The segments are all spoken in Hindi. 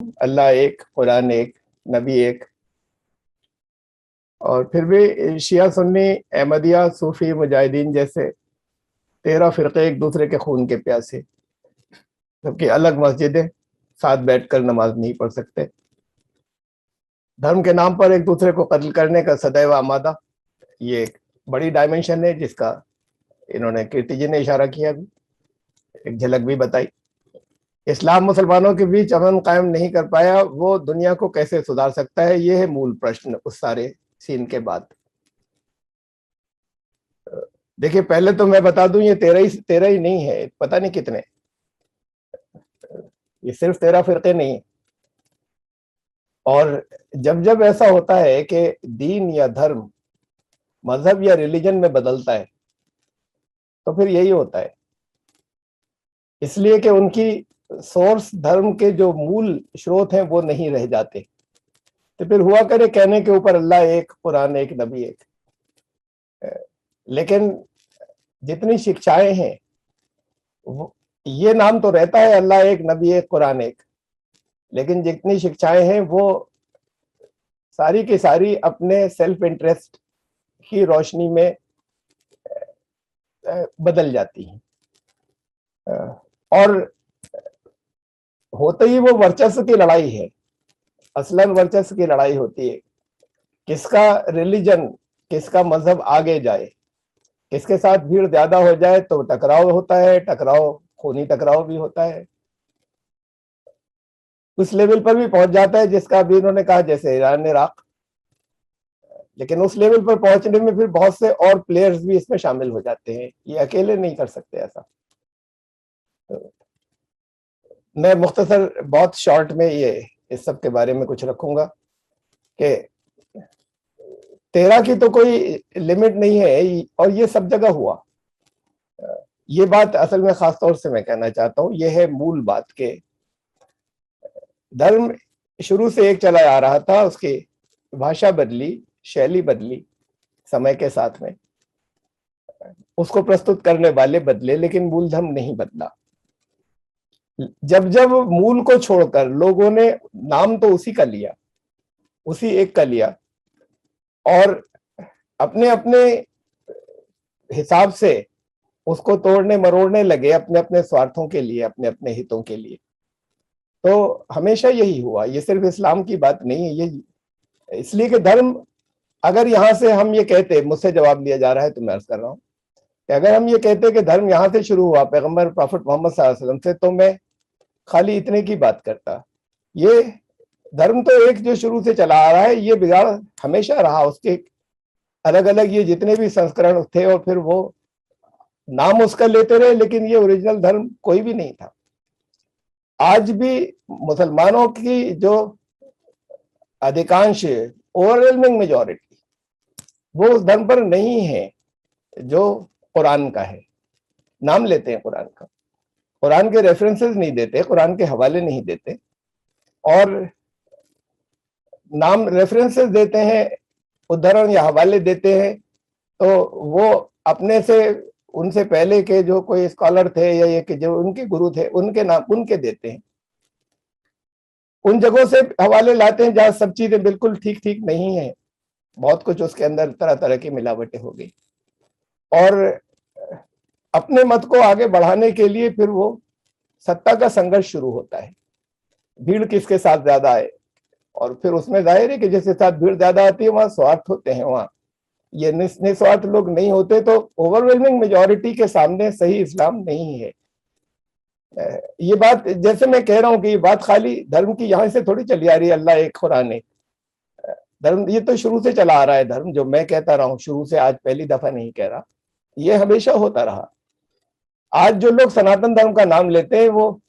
अल्लाह एक, कुरान एक, नबी एक। और फिर भी शिया सुन्नी, अहमदिया, सूफी, मुजाहिदीन जैसे 13 फिरके एक दूसरे के खून के प्यासे, जबकि अलग मस्जिदें, साथ बैठकर नमाज नहीं पढ़ सकते। धर्म के नाम पर एक दूसरे को कत्ल करने का सदैव आमादा, ये एक बड़ी डायमेंशन है जिसका इन्होंने कीर्ति जी ने इशारा किया, भी एक झलक भी बताई। इस्लाम मुसलमानों के बीच अमन कायम नहीं कर पाया, वो दुनिया को कैसे सुधार सकता है, ये है मूल प्रश्न उस सारे सीन के बाद। देखिए, पहले तो मैं बता दूं, ये 13 ही नहीं है, पता नहीं कितने, ये सिर्फ 13 फिरके नहीं है। और जब जब ऐसा होता है कि दीन या धर्म, मजहब या रिलीजन में बदलता है, तो फिर यही होता है। इसलिए कि उनकी सोर्स, धर्म के जो मूल स्रोत हैं वो नहीं रह जाते। तो फिर हुआ करे कहने के ऊपर अल्लाह एक, कुरान एक, नबी एक। लेकिन जितनी शिक्षाएं हैं, ये नाम तो रहता है अल्लाह एक, नबी एक, कुरान एक, लेकिन जितनी शिक्षाएं हैं वो सारी की सारी अपने सेल्फ इंटरेस्ट की रोशनी में बदल जाती हैं। और होते ही वो वर्चस्व की लड़ाई है, असलन वर्चस्व की लड़ाई होती है। किसका रिलीजन, किसका मजहब आगे जाए, किसके साथ भीड़ ज्यादा हो जाए तो टकराव होता है, टकराव, खूनी टकराव भी होता है। उस लेवल पर भी पहुंच जाता है जिसका अभी इन्होंने कहा, जैसे ईरान, इराक। लेकिन उस लेवल पर पहुंचने में फिर बहुत से और प्लेयर्स भी इसमें शामिल हो जाते हैं, ये अकेले नहीं कर सकते ऐसा। तो मैं मुख्तसर, बहुत शॉर्ट में ये इस सब के बारे में कुछ रखूंगा कि 13 की तो कोई लिमिट नहीं है, और ये सब जगह हुआ। ये बात असल में खास तौर से मैं कहना चाहता हूं, ये है मूल बात के धर्म शुरू से एक चला आ रहा था, उसकी भाषा बदली, शैली बदली समय के साथ में, उसको प्रस्तुत करने वाले बदले, लेकिन मूल धर्म नहीं बदला। जब जब मूल को छोड़कर लोगों ने नाम तो उसी का लिया, उसी एक का लिया, और अपने अपने हिसाब से उसको तोड़ने मरोड़ने लगे, अपने अपने स्वार्थों के लिए, अपने अपने हितों के लिए, तो हमेशा यही हुआ। ये सिर्फ इस्लाम की बात नहीं है, ये इसलिए कि धर्म, अगर यहां से हम ये कहते, मुझसे जवाब लिया जा रहा है तो मैं अर्ज कर रहा हूं कि अगर हम ये कहते कि धर्म यहां से शुरू हुआ, पैगंबर प्रॉफिट मोहम्मद सल्लल्लाहु अलैहि वसल्लम से, तो मैं खाली इतने की बात करता। ये धर्म तो एक जो शुरू से चला आ रहा है, ये बिगाड़ हमेशा रहा, उसके अलग अलग ये जितने भी संस्करण थे, और फिर वो नाम उसका लेते रहे, लेकिन ये ओरिजिनल धर्म कोई भी नहीं था। आज भी मुसलमानों की जो अधिकांश, ओवरवेलमिंग मेजॉरिटी, वो उस धर्म पर नहीं है जो कुरान का है। नाम लेते हैं कुरान का, कुरान के रेफरेंसेस नहीं देते, कुरान के हवाले नहीं देते, और नाम रेफरेंसेस देते हैं, उदाहरण या हवाले देते हैं, तो वो अपने से, उनसे पहले के जो कोई स्कॉलर थे या ये कि जो उनके गुरु थे, उनके नाम उनके देते हैं। उन जगहों से हवाले लाते हैं जहां सब चीजें बिल्कुल ठीक ठीक नहीं है, बहुत कुछ उसके अंदर तरह तरह की मिलावटें हो गई, और अपने मत को आगे बढ़ाने के लिए फिर वो सत्ता का संघर्ष शुरू होता है। भीड़ किसके साथ ज्यादा है, और फिर उसमें जाहिर है कि जिसके साथ भीड़ ज्यादा आती है वहां स्वार्थ होते हैं, वहां ये निस्वार्थ लोग नहीं होते। तो ओवरवेलमिंग मेजॉरिटी के सामने सही इस्लाम नहीं है। ये बात, जैसे मैं कह रहा हूं कि ये बात खाली धर्म की यहां से थोड़ी चली आ रही है, अल्लाह एक, कुरान एक। धर्म ये तो शुरू से चला आ रहा है, धर्म जो मैं कहता रहा हूं शुरू से, आज पहली दफा नहीं कह रहा, ये हमेशा होता रहा। आज जो लोग सनातन धर्म का नाम लेते हैं, वो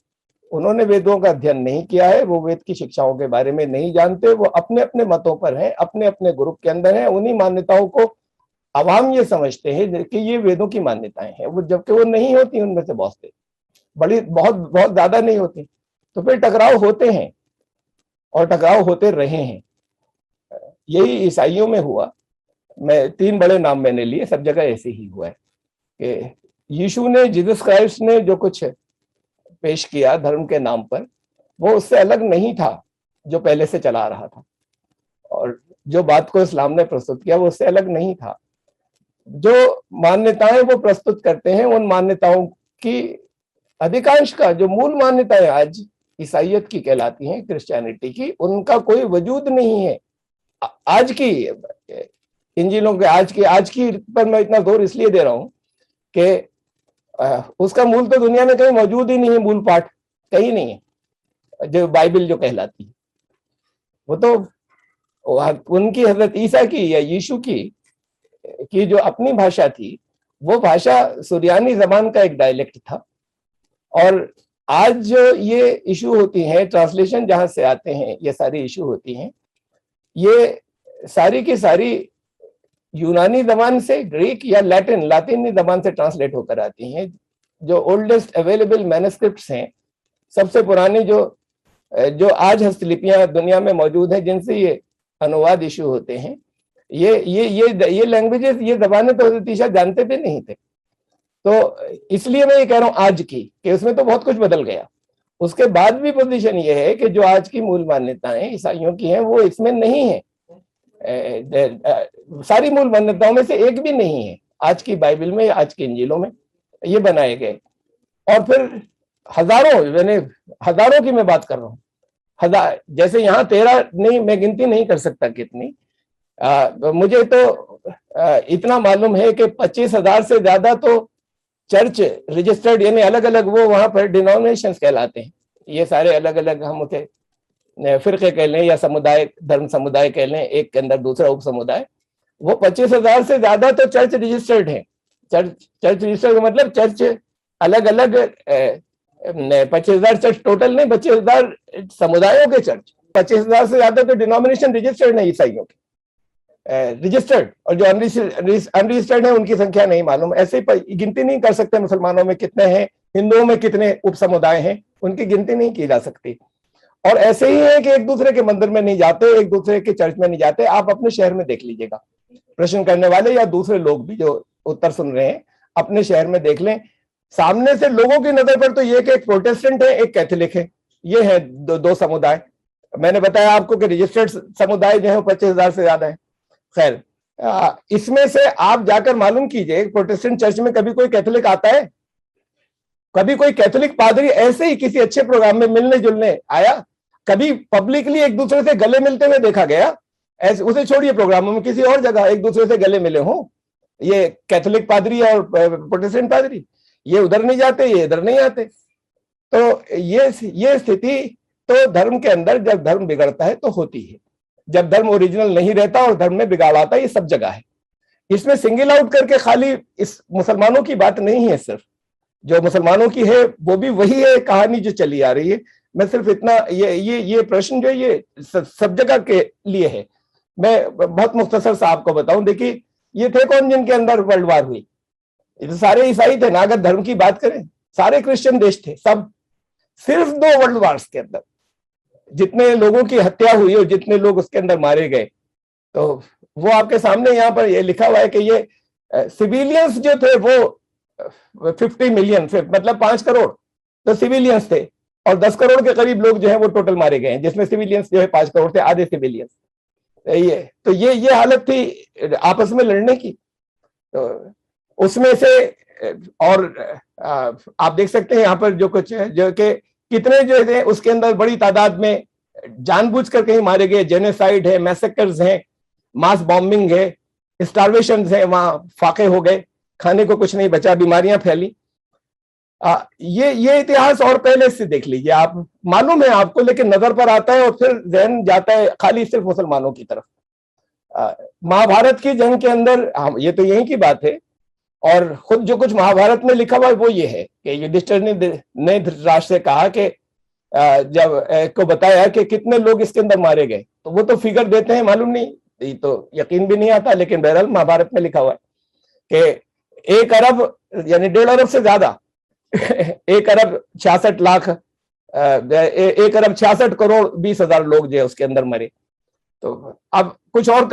उन्होंने वेदों का अध्ययन नहीं किया है, वो वेद की शिक्षाओं के बारे में नहीं जानते, वो अपने अपने मतों पर हैं, अपने अपने ग्रुप के अंदर हैं, उन्हीं मान्यताओं को अवाम ये समझते हैं कि ये वेदों की मान्यताएं हैं, वो जबकि वो नहीं होती, उनमें से बहुत से, बड़ी बहुत बहुत ज्यादा नहीं होती। तो फिर टकराव होते हैं, और टकराव होते रहे हैं। यही ईसाइयों में हुआ। मैं 3 बड़े नाम मैंने लिए, सब जगह ऐसे ही हुआ है कि यीशु ने, जीसस क्राइस्ट ने जो कुछ पेश किया धर्म के नाम पर, वो उससे अलग नहीं था जो पहले से चला आ रहा था, और जो बात को इस्लाम ने प्रस्तुत किया वो उससे अलग नहीं था। जो मान्यताएं वो प्रस्तुत करते हैं, उन मान्यताओं की अधिकांश का जो मूल मान्यताएं आज ईसाइयत की कहलाती हैं, क्रिश्चियनिटी की, उनका कोई वजूद नहीं है। आज की इंजीलों के आज की पर मैं इतना जोर इसलिए दे रहा हूं कि उसका मूल तो दुनिया में कहीं मौजूद ही नहीं है, मूल पाठ कहीं नहीं है। जो बाइबल जो कहलाती है वो तो उनकी हजरत ईसा की या यीशु की जो अपनी भाषा थी, वो भाषा सुरियानी जबान का एक डायलेक्ट था। और आज जो ये इशू होती हैं, ट्रांसलेशन जहां से आते हैं, ये सारी इशू होती हैं, ये सारी की सारी यूनानी जबान से, ग्रीक या लातिनी जबान से ट्रांसलेट होकर आती हैं। जो ओल्डेस्ट अवेलेबल मैन्युस्क्रिप्ट्स हैं, सबसे पुरानी जो आज हस्तलिपियां दुनिया में मौजूद हैं, जिनसे ये अनुवाद इशू होते हैं, ये लैंग्वेजेस, ये जबानें तो हज़रत ईसा जानते भी नहीं थे। तो इसलिए मैं ये कह रहा हूं आज की, कि उसमें तो बहुत कुछ बदल गया। उसके बाद भी पोजीशन ये है कि जो आज की मूल मान्यताएं ईसाइयों की हैं, वो इसमें नहीं है। सारी मूल मान्यताओं में से एक भी नहीं है आज की बाइबल में, आज की इंजीलों में ये बनाए गए। और फिर हजारों की मैं बात कर रहा हूँ, हजार, जैसे यहाँ 13 नहीं, मैं गिनती नहीं कर सकता कितनी। मुझे तो इतना मालूम है कि 25,000 से ज्यादा तो चर्च रजिस्टर्ड, यानी अलग अलग वो वहां पर डिनोमिनेशंस कहलाते हैं। ये सारे अलग अलग, हम उसे फिरके कह लें या समुदाय, धर्म समुदाय कह लें, एक के अंदर दूसरा उप समुदाय, वो 25,000 से ज्यादा तो चर्च रजिस्टर्ड है। चर्च रजिस्टर्ड का मतलब चर्च अलग अलग, 25,000 चर्च टोटल नहीं, 25,000 समुदायों के चर्च, 25,000 से ज्यादा तो डिनोमिनेशन रजिस्टर्ड है ईसाइयों के, रजिस्टर्ड। और जो अनरजिस्टर्ड है उनकी संख्या नहीं मालूम। ऐसे गिनती नहीं कर सकते मुसलमानों में कितने हैं, हिंदुओं में कितने उप समुदाय हैं, उनकी गिनती नहीं की जा सकती। और ऐसे ही है कि एक दूसरे के मंदिर में नहीं जाते, एक दूसरे के चर्च में नहीं जाते। आप अपने शहर में देख लीजिएगा, प्रश्न करने वाले या दूसरे लोग भी जो उत्तर सुन रहे हैं, अपने शहर में देख लें। सामने से लोगों की नजर पर तो ये कि एक प्रोटेस्टेंट है, एक कैथोलिक है, ये है दो समुदाय। मैंने बताया आपको कि रजिस्टर्ड समुदाय जो है 25,000 से ज्यादा है। खैर, इसमें से आप जाकर मालूम कीजिए, प्रोटेस्टेंट चर्च में कभी कोई कैथोलिक आता है? कभी कोई कैथोलिक पादरी ऐसे ही किसी अच्छे प्रोग्राम में मिलने जुलने आया? कभी पब्लिकली एक दूसरे से गले मिलते हुए देखा गया? ऐसे, उसे छोड़िए प्रोग्रामों में, किसी और जगह एक दूसरे से गले मिले हों ये कैथोलिक पादरी और प्रोटेस्टेंट पादरी? ये उधर नहीं जाते, ये इधर नहीं आते। तो ये स्थिति तो धर्म के अंदर जब धर्म बिगड़ता है तो होती है। जब धर्म ओरिजिनल नहीं रहता और धर्म में बिगाड़ आता है, ये सब जगह है। इसमें सिंगल आउट करके खाली इस मुसलमानों की बात नहीं है, सिर्फ जो मुसलमानों की है वो भी वही है कहानी जो चली आ रही है। मैं सिर्फ इतना, ये प्रश्न जो ये सब जगह के लिए है। मैं बहुत मुख्तसर सा आपको बताऊं। देखिए, ये थे कौन जिनके अंदर वर्ल्ड वार हुई? ये तो सारे ईसाई थे ना। अगर धर्म की बात करें, सारे क्रिश्चियन देश थे सब। सिर्फ 2 वर्ल्ड वार्स के अंदर जितने लोगों की हत्या हुई और जितने लोग उसके अंदर मारे गए, तो वो आपके सामने यहाँ पर ये लिखा हुआ है कि ये सिविलियंस जो थे वो 50 मिलियन, मतलब 5 करोड़ तो सिविलियंस थे, और 10 करोड़ के करीब लोग जो है वो टोटल मारे गए हैं, जिसमें सिविलियंस जो है 5 करोड़ थे, आधे सिविलियंस। ये हालत थी आपस में लड़ने की। तो उसमें से और आप देख सकते हैं यहाँ पर जो कुछ है, जो कि कितने जो है उसके अंदर बड़ी तादाद में जानबूझ कर कहीं मारे गए। जेनोसाइड है, मैसेकर्स हैं, मास बॉम्बिंग है, स्टारवेशन है, वहां फाके हो गए, खाने को कुछ नहीं बचा, बीमारियां फैली। ये इतिहास और पहले से देख लीजिए आप, मालूम है आपको, लेकिन नजर पर आता है और फिर जहन जाता है खाली सिर्फ मुसलमानों की तरफ। महाभारत की जंग के अंदर ये तो यही की बात है। और खुद जो कुछ महाभारत में लिखा हुआ है वो ये है कि युधिष्ठिर ने धृतराष्ट्र से कहा कि जब को बताया कि कितने लोग इसके अंदर मारे गए, तो वो तो फिगर देते हैं, मालूम नहीं, तो यकीन भी नहीं आता, लेकिन बहरहाल महाभारत में लिखा हुआ है कि 1 अरब यानी 1.5 अरब से ज्यादा 1 अरब 66 लाख 1 अरब 66 करोड़ 20,000 लोग जो है उसके अंदर मरे। तो अब कुछ और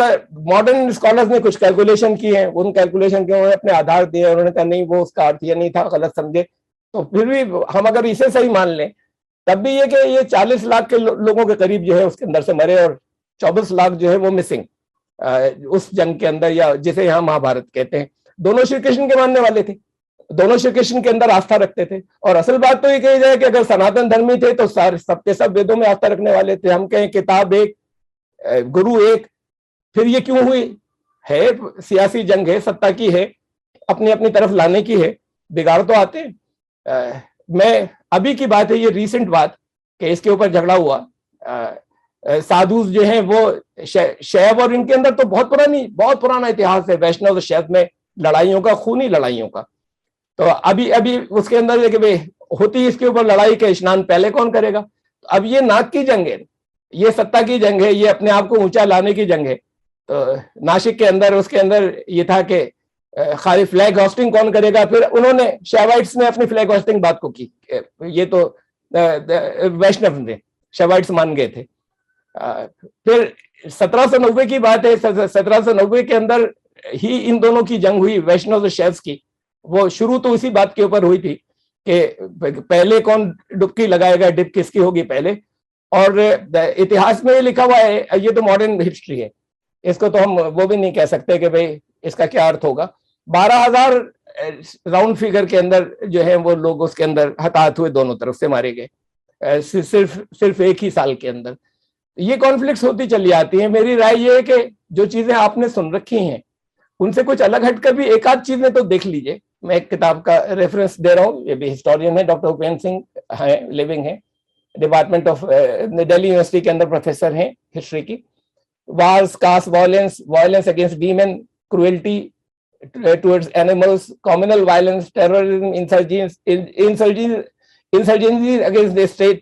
मॉडर्न स्कॉलर्स ने कुछ कैलकुलेशन किए हैं, उन कैलकुलेशन के उन्होंने अपने आधार दिए, उन्होंने कहा नहीं वो उसका अर्थ ये नहीं था, गलत समझे। तो फिर भी हम अगर इसे सही मान लें तब भी ये कि ये 40 लाख के लोगों के करीब जो है उसके अंदर से मरे, और 24 लाख जो है वो मिसिंग उस जंग के अंदर, या जिसे यहाँ महाभारत कहते हैं। दोनों श्री कृष्ण के मानने वाले थे, दोनों श्री कृष्ण के अंदर आस्था रखते थे। और असल बात तो ये कही जाए कि अगर सनातन धर्मी थे तो सारे सबके सब वेदों में आस्था रखने वाले थे। हम कहें किताब एक, गुरु एक, फिर ये क्यों हुई है? सियासी जंग है, सत्ता की है, अपनी अपनी तरफ लाने की है, बिगाड़ तो आते हैं। मैं अभी की बात है, ये रीसेंट बात कि इसके ऊपर झगड़ा हुआ। साधु जो हैं वो शैव, और इनके अंदर तो बहुत पुराना इतिहास है वैष्णव और शैव में लड़ाइयों का, खूनी लड़ाइयों का। तो अभी अभी उसके अंदर कि भाई होती इसके ऊपर लड़ाई के स्नान पहले कौन करेगा। तो अब ये नाक की जंग है, ये सत्ता की जंग है, ये अपने आप को ऊंचा लाने की जंग है। तो नासिक के अंदर उसके अंदर ये था कि खाली फ्लैग होस्टिंग कौन करेगा। फिर उन्होंने शैवाइट्स ने अपनी फ्लैग होस्टिंग बात को की, ये तो वैष्णव ने शैवाइट्स मान गए थे। फिर 1790 की बात है, 1790 के अंदर ही इन दोनों की जंग हुई, वैष्णव और शैव्स की। वो शुरू तो उसी बात के ऊपर हुई थी कि पहले कौन डुबकी लगाएगा, डिप किसकी होगी पहले। और इतिहास में लिखा हुआ है, ये तो मॉडर्न हिस्ट्री है, इसको तो हम वो भी नहीं कह सकते कि भाई इसका क्या अर्थ होगा। 12,000 राउंड फिगर के अंदर जो है वो लोग उसके अंदर हताहत हुए, दोनों तरफ से मारे गए सिर्फ एक ही साल के अंदर। ये कॉन्फ्लिक्ट्स होती चली आती हैं। मेरी राय ये है कि जो चीजें आपने सुन रखी हैं उनसे कुछ अलग हटकर भी एक आध चीजें तो देख लीजिए। मैं एक किताब का रेफरेंस दे रहा हूँ, ये भी हिस्टोरियन है, डॉक्टर उपेंद्र सिंह है, लिविंग है, डिपार्टमेंट ऑफ दिल्ली यूनिवर्सिटी के अंदर प्रोफेसर हैं हिस्ट्री की। Wars, caste violence, violence against demon, cruelty towards animals, communal violence, terrorism, insurgency against the state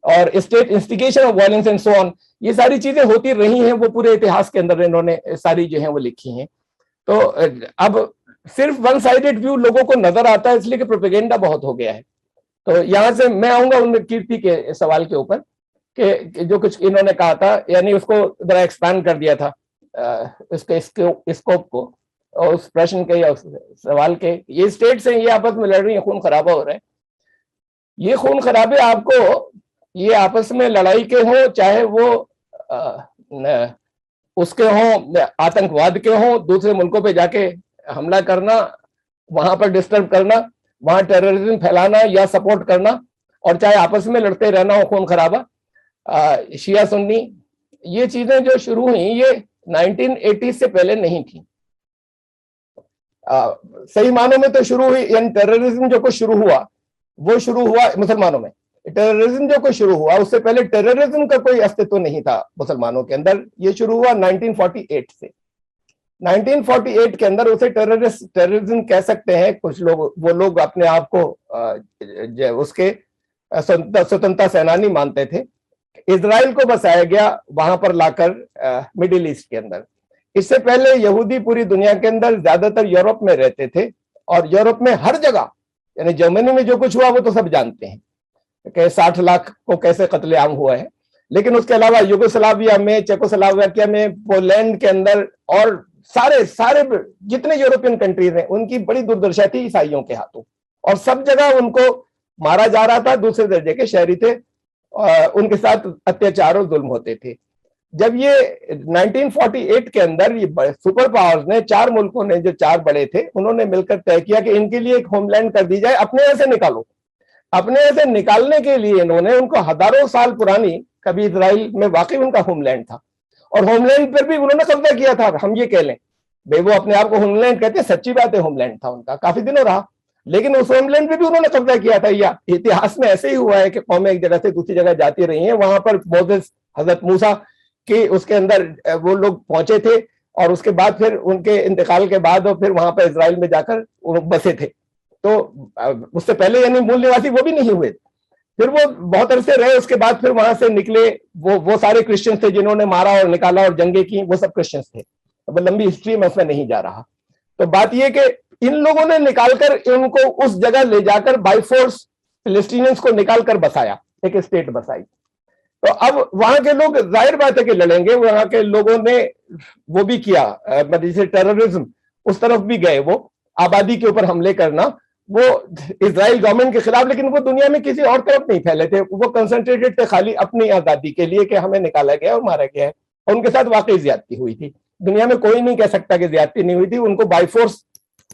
और state instigation of violence and so on, ये सारी चीजें होती रही हैं, वो पूरे इतिहास के अंदर इन्होंने सारी जो है वो लिखी हैं। तो अब सिर्फ वन साइडेड व्यू लोगों को नजर आता है, इसलिए कि प्रोपेगेंडा बहुत हो गया है। तो यहां से मैं आऊंगा उन कीर्ति के सवाल के ऊपर कि जो कुछ इन्होंने कहा था, यानी उसको जरा एक्सपैंड कर दिया था इसके स्कोप को, और उस प्रश्न के या उस सवाल के, ये स्टेट्स हैं, ये आपस में लड़ रही हैं, खून खराबा हो रहा है। ये खून खराबे आपको, ये आपस में लड़ाई के हो, चाहे वो उसके हों, आतंकवाद के हों, दूसरे मुल्कों पे जाके हमला करना, वहां पर डिस्टर्ब करना, वहां टेररिज्म फैलाना या सपोर्ट करना, और चाहे आपस में लड़ते रहना हो खून खराबा, शिया सुन्नी, ये चीजें जो शुरू हुई ये 1980 से पहले नहीं थी। सही मानों में तो शुरू हुई, यानी टेररिज्म जो कुछ शुरू हुआ वो शुरू हुआ मुसलमानों में। टेररिज्म जो कुछ शुरू हुआ उससे पहले टेररिज्म का कोई अस्तित्व नहीं था मुसलमानों के अंदर। ये शुरू हुआ 1948 से। 1948 के अंदर उसे टेररिज्म कह सकते हैं कुछ लोग, वो लोग अपने आप को उसके स्वतंत्रता सेनानी मानते थे। इजराइल को बसाया गया वहां पर लाकर मिडिल ईस्ट के अंदर। इससे पहले यहूदी पूरी दुनिया के अंदर ज्यादातर यूरोप में रहते थे, और यूरोप में हर जगह, यानी जर्मनी में जो कुछ हुआ वो तो सब जानते हैं कि 60 लाख को कैसे कत्लेआम हुआ है। लेकिन उसके अलावा युगोस्लाविया में, चेकोस्लोवाकिया में, पोलैंड के अंदर, और सारे जितने यूरोपियन कंट्रीज हैं उनकी बड़ी दुर्दशा थी ईसाइयों के हाथों, और सब जगह उनको मारा जा रहा था। दूसरे दर्जे के शहरी थे, उनके साथ अत्याचार और जुल्म होते थे। जब ये 1948 के अंदर ये सुपर पावर्स ने, 4 मुल्कों ने, जो 4 बड़े थे, उन्होंने मिलकर तय किया कि इनके लिए एक होमलैंड कर दी जाए, अपने ऐसे निकालो। अपने ऐसे निकालने के लिए इन्होंने उनको हजारों साल पुरानी, कभी इजराइल में वाकई उनका होमलैंड था, और होमलैंड पर भी उन्होंने कब्जा किया था। हम ये कह लें भाई वो अपने आप को होमलैंड कहते हैं, सच्ची बात है, होमलैंड था उनका, काफी दिनों रहा, लेकिन उस होमलैंड पे भी उन्होंने कब्जा किया था। या इतिहास में ऐसे ही हुआ है कि कौमें एक जगह से दूसरी जगह जाती रही हैं। वहां पर मोसेस, हजरत मूसा के उसके अंदर वो लोग पहुंचे थे, और उसके बाद फिर उनके इंतकाल के बाद और फिर वहां पर इजराइल में जाकर बसे थे। तो उससे पहले यानी मूल निवासी वो भी नहीं हुए। फिर वो बहुत अरसे रहे, उसके बाद फिर वहां से निकले वो सारे क्रिश्चियंस थे जिन्होंने मारा और निकाला और जंगे की, वो सब क्रिश्चियंस थे। अब लंबी हिस्ट्री में उसमें नहीं जा रहा। तो बात यह कि इन लोगों ने निकालकर इनको उस जगह ले जाकर बाय फोर्स फिलिस्तीनियंस को निकालकर बसाया, एक स्टेट बसाई। तो अब वहां के लोग जाहिर बात है कि लड़ेंगे। वहां के लोगों ने वो भी किया, जैसे टेररिज्म उस तरफ भी गए, वो आबादी के ऊपर हमले करना, वो इजराइल गवर्नमेंट के खिलाफ, लेकिन वो दुनिया में किसी और तरफ नहीं फैले थे, वो कंसंट्रेटेड थे खाली अपनी आजादी के लिए कि हमें निकाला गया और मारा गया है, और उनके साथ वाकई ज्यादती हुई थी। दुनिया में कोई नहीं कह सकता कि ज्यादती नहीं हुई थी, उनको बाई फोर्स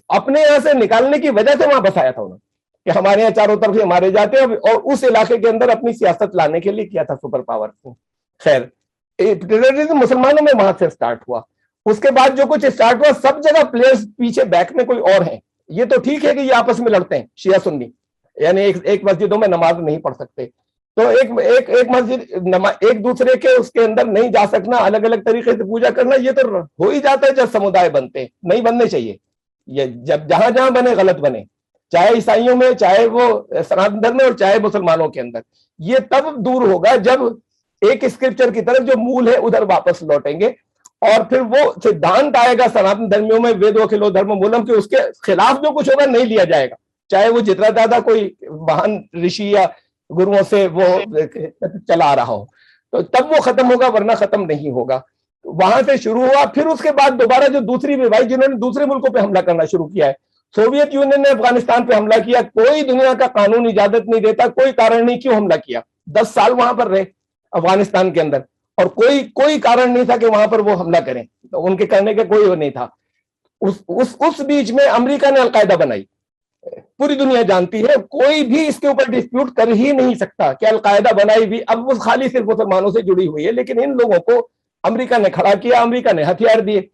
अपने यहाँ से निकालने की वजह से वहां बसाया था उन्होंने, कि हमारे यहाँ चारों तरफ मारे जाते हैं, और उस इलाके के अंदर अपनी सियासत लाने के लिए किया था सुपर पावर को। खैर, टेररिज्म मुसलमानों में वहां से स्टार्ट हुआ। उसके बाद जो कुछ स्टार्ट हुआ, सब जगह प्लेयर्स पीछे बैक में कोई और है। ये तो ठीक है कि ये आपस में लड़ते हैं शिया सुन्नी, यानी एक मस्जिदों में नमाज नहीं पढ़ सकते, तो एक मस्जिद एक दूसरे के उसके अंदर नहीं जा सकना, अलग अलग तरीके से पूजा करना, ये तो हो ही जाता है जब समुदाय बनते हैं, नहीं बनने चाहिए। ये जब जहां जहां बने गलत बने, चाहे ईसाइयों में, चाहे वो सनातन धर्म में, और चाहे मुसलमानों के अंदर। ये तब दूर होगा जब एक स्क्रिप्चर की तरफ जो मूल है उधर वापस लौटेंगे, और फिर वो सिद्धांत आएगा सनातन धर्मियों में, वेदो खिलो धर्म मूलम, के उसके खिलाफ जो कुछ होगा नहीं लिया जाएगा, चाहे वो जितना ज्यादा कोई महान ऋषि या गुरुओं से वो चला रहा हो, तो तब वो खत्म होगा, वरना खत्म नहीं होगा। वहां से शुरू हुआ, फिर उसके बाद दोबारा जो दूसरी भाई जिन्होंने दूसरे मुल्कों पे हमला करना शुरू किया है, सोवियत यूनियन ने अफगानिस्तान पे हमला किया, कोई दुनिया का कानून इजाजत नहीं देता, कोई कारण नहीं क्यों हमला किया, 10 साल वहां पर रहे अफगानिस्तान के अंदर, और कोई कारण नहीं था कि वहां पर वो हमला करें, तो उनके करने का कोई वो नहीं था। उस बीच में अमेरिका ने अलकायदा बनाई, पूरी दुनिया जानती है, कोई भी इसके ऊपर डिस्प्यूट कर ही नहीं सकता कि अलकायदा बनाई भी, अब वो खाली सिर्फ मुसलमानों से जुड़ी हुई है, लेकिन इन लोगों को अमेरिका ने खड़ा किया, अमेरिका ने हथियार दिए।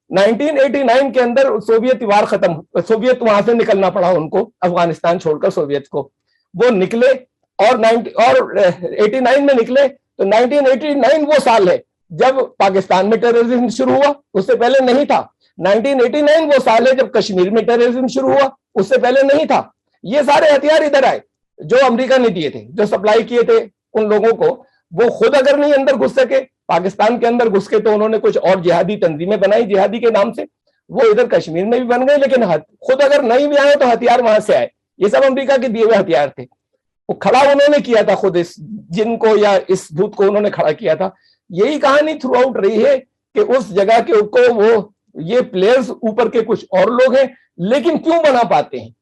1989 के अंदर सोवियत वार खत्म, सोवियत वहां से निकलना पड़ा उनको, अफगानिस्तान छोड़कर सोवियत को, वो निकले, और 89 में निकले, तो 1989 वो साल है जब पाकिस्तान में टेररिज्म शुरू हुआ, उससे पहले नहीं था। 1989 वो साल है जब कश्मीर में टेररिज्म शुरू हुआ, उससे पहले नहीं था। ये सारे हथियार इधर आए जो अमेरिका ने दिए थे, जो सप्लाई किए थे उन लोगों को, वो खुद अगर नहीं अंदर घुस सके, पाकिस्तान के अंदर घुस के, तो उन्होंने कुछ और जिहादी तंजीमें बनाई जिहादी के नाम से, वो इधर कश्मीर में भी बन गए, लेकिन खुद अगर नहीं भी आए तो हथियार वहां से आए, ये सब अमेरिका के दिए हुए हथियार थे। वो खड़ा उन्होंने किया था, खुद इस जिनको या इस भूत को उन्होंने खड़ा किया था। यही कहानी थ्रू आउट रही है कि उस जगह के को वो ये प्लेयर्स ऊपर के कुछ और लोग हैं, लेकिन क्यों बना पाते हैं,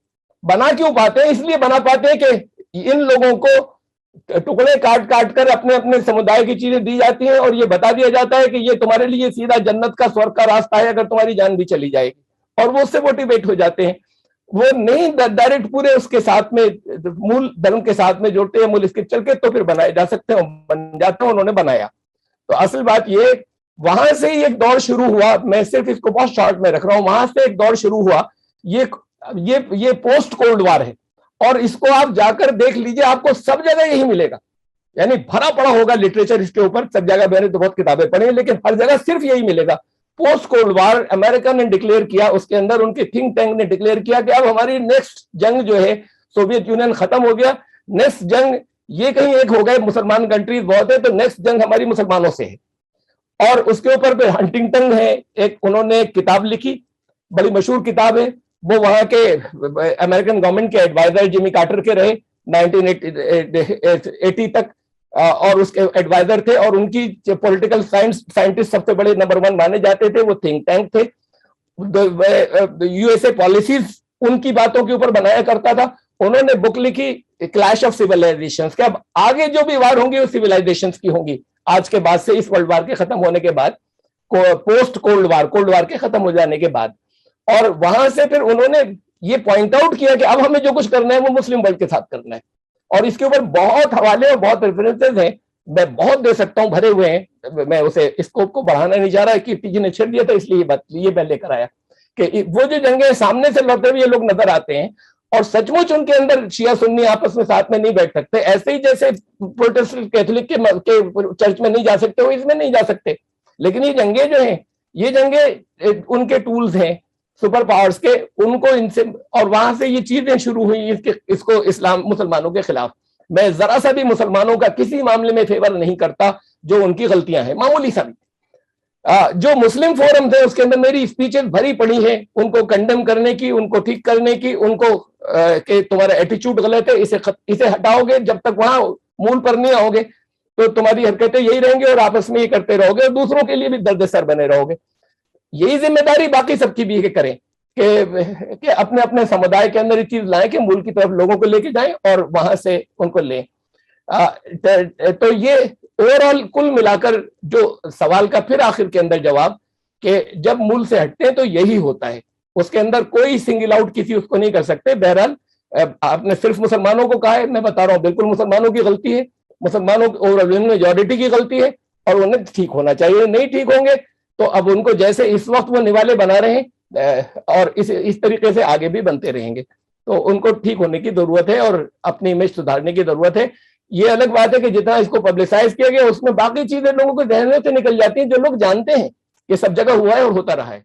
बना क्यों पाते हैं? इसलिए बना पाते हैं कि इन लोगों को टुकड़े काट काट कर अपने अपने समुदाय की चीजें दी जाती हैं, और ये बता दिया जाता है कि ये तुम्हारे लिए सीधा जन्नत का, स्वर्ग का रास्ता है अगर तुम्हारी जान भी चली जाएगी, और वो उससे मोटिवेट हो जाते हैं। वो नहीं डायरेक्ट पूरे उसके साथ में, मूल धर्म के साथ में जोड़ते हैं, मूल स्क्रिप्चर के, तो फिर बनाए जा सकते हैं, बन जाते हैं, उन्होंने बनाया। तो असल बात ये, वहां से ही एक दौर शुरू हुआ, मैं सिर्फ इसको बहुत शॉर्ट में रख रहा हूं, वहां से एक दौर शुरू हुआ, ये पोस्ट कोल्ड वार है, और इसको आप जाकर देख लीजिए, आपको सब जगह यही मिलेगा, यानी भरा पड़ा होगा लिटरेचर इसके ऊपर, सब जगह मैंने तो बहुत किताबें पढ़ी, लेकिन हर जगह सिर्फ यही मिलेगा। पोस्ट कोल्ड वार अमेरिका ने डिक्लेयर किया, उसके अंदर उनके थिंक टैंक ने डिक्लेयर किया कि अब हमारी नेक्स्ट जंग जो है, सोवियत यूनियन खत्म हो गया, नेक्स्ट जंग ये कहीं एक हो गए, मुसलमान कंट्रीज बहुत है, तो नेक्स्ट जंग हमारी मुसलमानों से है। और उसके ऊपर फिर हंटिंगटन है, एक उन्होंने एक किताब लिखी, बड़ी मशहूर किताब है, वो वहां के अमेरिकन गवर्नमेंट के एडवाइजर जिमी कार्टर के रहे 1980 तक, और उसके एडवाइजर थे, और उनकी पॉलिटिकल साइंटिस्ट सबसे बड़े नंबर 1 माने जाते थे, वो थिंक टैंक थे। यूएसए पॉलिसीज उनकी बातों के ऊपर बनाया करता था। उन्होंने बुक लिखी क्लैश ऑफ सिविलाइजेशंस, कि अब आगे जो भी वार होंगी वो सिविलाइजेशंस की होंगी, आज के बाद से, इस वर्ल्ड वार के खत्म होने के बाद, पोस्ट कोल्ड वार के खत्म हो जाने के बाद। और वहां से फिर उन्होंने ये पॉइंट आउट किया कि अब हमें जो कुछ करना है वो मुस्लिम वर्ल्ड के साथ करना है, और इसके ऊपर बहुत हवाले और बहुत रेफरेंसेस हैं, मैं बहुत दे सकता हूं, भरे हुए हैं, मैं उसे स्कोप को बढ़ाना नहीं चाह रहा है, कीर्ति जी ने छेड़ दिया था इसलिए ये मैं लेकर आया कि वो जो जंगें सामने से लड़ते हुए ये लोग नजर आते हैं, और सचमुच उनके अंदर शिया सुन्नी आपस में साथ में नहीं बैठ सकते, ऐसे ही जैसे प्रोटेस्टेंट कैथोलिक के चर्च में नहीं जा सकते, वो इसमें नहीं जा सकते। लेकिन ये जंगे जो हैं, ये जंगे उनके टूल्स हैं सुपर पावर्स के, उनको इनसे, और वहां से ये चीजें शुरू हुई इसको इस्लाम मुसलमानों के खिलाफ। मैं जरा सा भी मुसलमानों का किसी मामले में फेवर नहीं करता, जो उनकी गलतियां हैं मामूली सा भी। जो मुस्लिम फोरम थे उसके अंदर मेरी स्पीचेस भरी पड़ी हैं, उनको कंडेम करने की, उनको ठीक करने की, उनको कि तुम्हारा एटीट्यूड गलत है, इसे हटाओगे, जब तक वहां मूल पर नहीं आओगे तो तुम्हारी हरकतें यही रहेंगी, और आपस में ये करते रहोगे, और दूसरों के लिए भी दर्द सर बने रहोगे। यही जिम्मेदारी बाकी सबकी भी है कि करें, कि अपने अपने समुदाय के अंदर ये चीज लाएं कि मूल की तरफ लोगों को लेके जाएं और वहां से उनको लें। तो ये ओवरऑल कुल मिलाकर जो सवाल का फिर आखिर के अंदर जवाब कि जब मूल से हटते हैं तो यही होता है, उसके अंदर कोई सिंगल आउट किसी उसको नहीं कर सकते। बहरहाल आपने सिर्फ मुसलमानों को कहा है, मैं बता रहा हूं बिल्कुल मुसलमानों की गलती है, मुसलमानों और मेजॉरिटी की गलती है और उन्हें ठीक होना चाहिए। नहीं ठीक होंगे तो अब उनको जैसे इस वक्त वो निवाले बना रहे हैं और इस तरीके से आगे भी बनते रहेंगे, तो उनको ठीक होने की जरूरत है और अपनी इमेज सुधारने की जरूरत है। ये अलग बात है कि जितना इसको पब्लिसाइज किया गया उसमें बाकी चीजें लोगों को ध्यान से निकल जाती हैं जो लोग जानते हैं ये सब जगह हुआ है और होता रहा है।